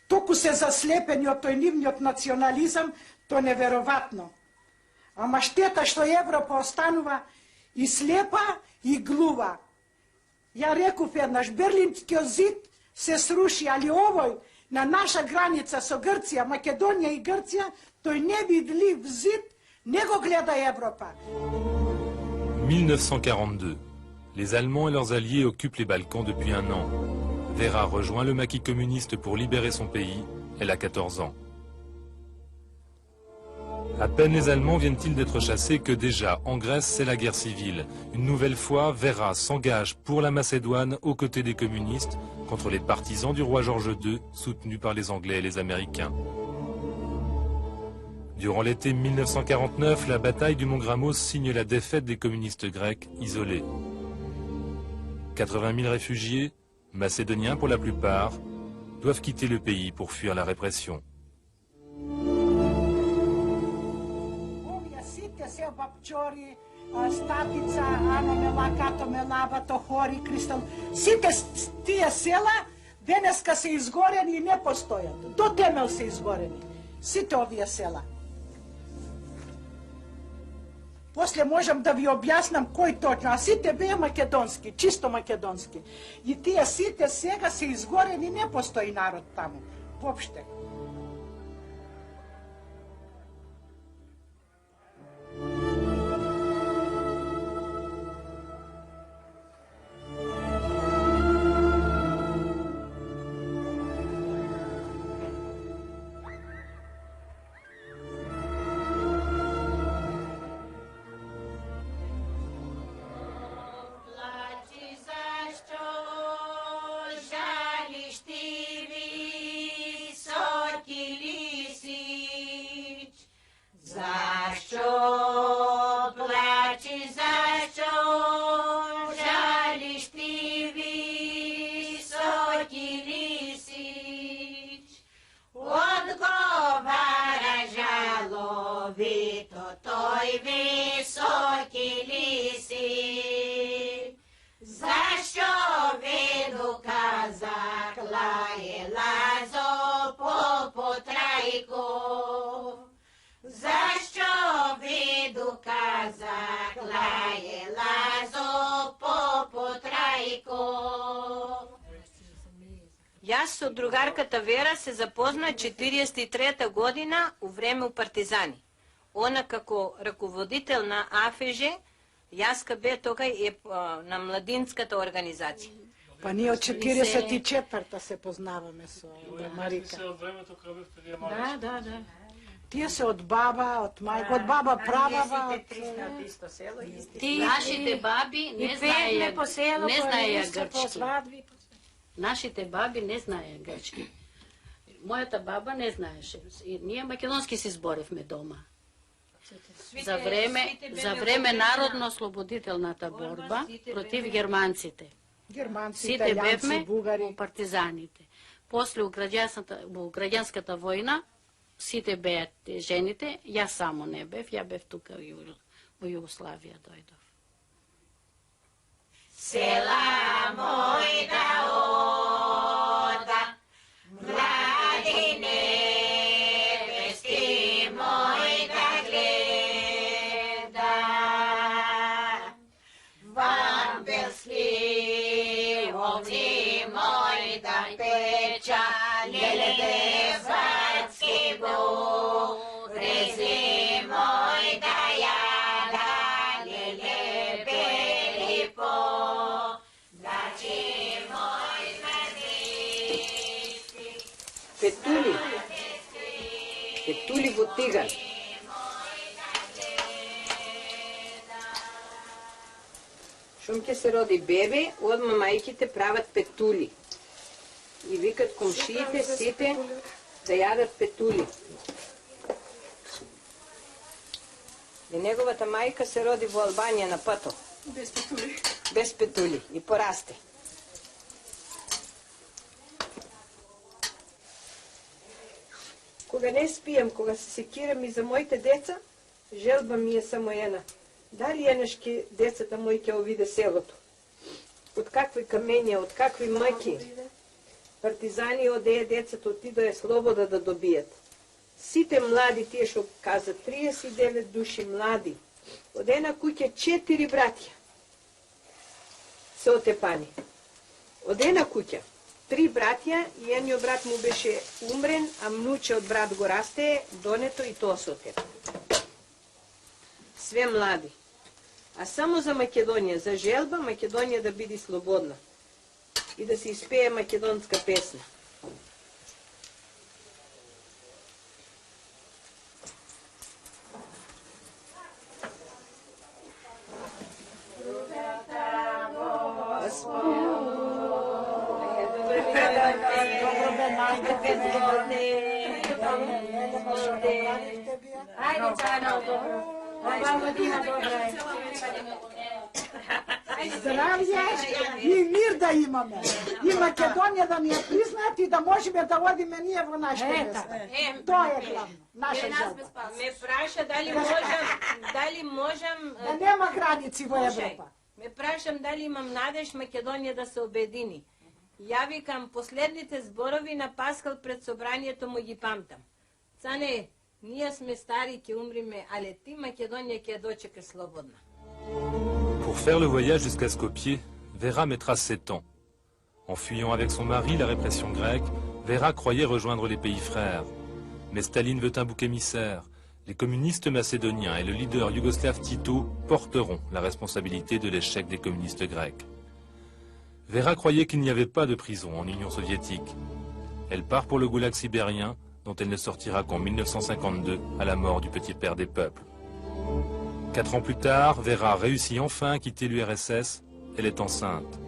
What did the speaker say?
Толку се заслепени од тој нивниот национализам, то неверојатно. Ама штета што Европа останува и слепа и глува. Ја реков еднаш, Берлинскиот зид се сруши, али овој на наша граница со Грција, Македонија и Грција, тој невидлив зид не го гледа Европа. 1942. Les Allemands et leurs alliés occupent les Balkans depuis un an. Vera rejoint le maquis communiste pour libérer son pays. Elle a 14 ans. À peine les Allemands viennent-ils d'être chassés que déjà, en Grèce, c'est la guerre civile. Une nouvelle fois, Vera s'engage pour la Macédoine aux côtés des communistes contre les partisans du roi George II, soutenus par les Anglais et les Américains. Durant l'été 1949, la bataille du Mont Gramos signe la défaite des communistes grecs isolés. 80 000 réfugiés, macédoniens pour la plupart, doivent quitter le pays pour fuir la répression. Статица, Аномела, Катомела, Батохори, Кристал. Сите тие села денеска се изгорени и не постојат. До темел се изгорени. Сите овие села. После можам да ви објаснам кој точно, а сите беа македонски, чисто македонски. И тие сите сега се изгорени, не постои народ таму. Воопште. Јас со другарката Вера се запозна 43-та година у време у партизани. Она како раководител на АФЖ, јас бе тогај на младинската организација. Па ние од 44-та се познаваме со Марика. Се од времето кога бевте вие малечки. Да. Тие се од баба, од мајка, од баба, прабаба, од исто село, Нашите баби не знаеја грчки. Нашите баби не знаеја грчки. Мојата баба не знаеше. И ние македонски се зборевме дома. За време народно-ослободителната борба против германците. Сите бевме во партизаните. После у граѓанската војна сите беа жените, јас само не бев, ја бев тука во Југославија дојдов. Села мојда ода, млади небески мојда гледа, вамбелски овни мојда печа, леле братски бурези мојда јада, леле бели по. Петули во тигар. Шум ќе се роди бебе, одма мајките прават петули. И викат комшиите сите да јадат петули. И неговата мајка се роди во Албанија на Пато. без петули. Без петули и порасте. Кога не спијам, кога се секирам и за моите деца, желба ми е само една. Дали еднаш ке децата мои ќе овиде селото? Од какви камења, од какви маки, партизани одеја децата отидоа слобода да добијат. Сите млади, тие што каза 39 души млади, од една куќа 4 братја се отепани. Од една куќа 3 братја и едниот брат му беше умрен, а мнуче од брат го растее, донето и тоа се отепа. Све млади. А само за Македонија, за желба Македонија да биде слободна и да се испее македонска песна. Здравје и мир да имаме. И Македонија да ни ја признат и да можеме да одиме ние во нашите места. Тоа е главно, наша желба. Ме праша дали можам... Да нема граници во Европа. Ме прашам дали имам надеж Македонија да се обедини. Ја викам, последните зборови на Паскал пред собранието му ги памтам. Цане, ние сме стари, ќе умриме, але ти Македонија ќе ја дочекаш слободна. Pour faire le voyage jusqu'à Skopje, Vera mettra 7 ans. En fuyant avec son mari la répression grecque, Vera croyait rejoindre les pays frères. Mais Staline veut un bouc émissaire. Les communistes macédoniens et le leader yougoslave Tito porteront la responsabilité de l'échec des communistes grecs. Vera croyait qu'il n'y avait pas de prison en Union soviétique. Elle part pour le goulag sibérien, dont elle ne sortira qu'en 1952, à la mort du petit père des peuples. 4 ans plus tard, Vera réussit enfin à quitter l'URSS. Elle est enceinte.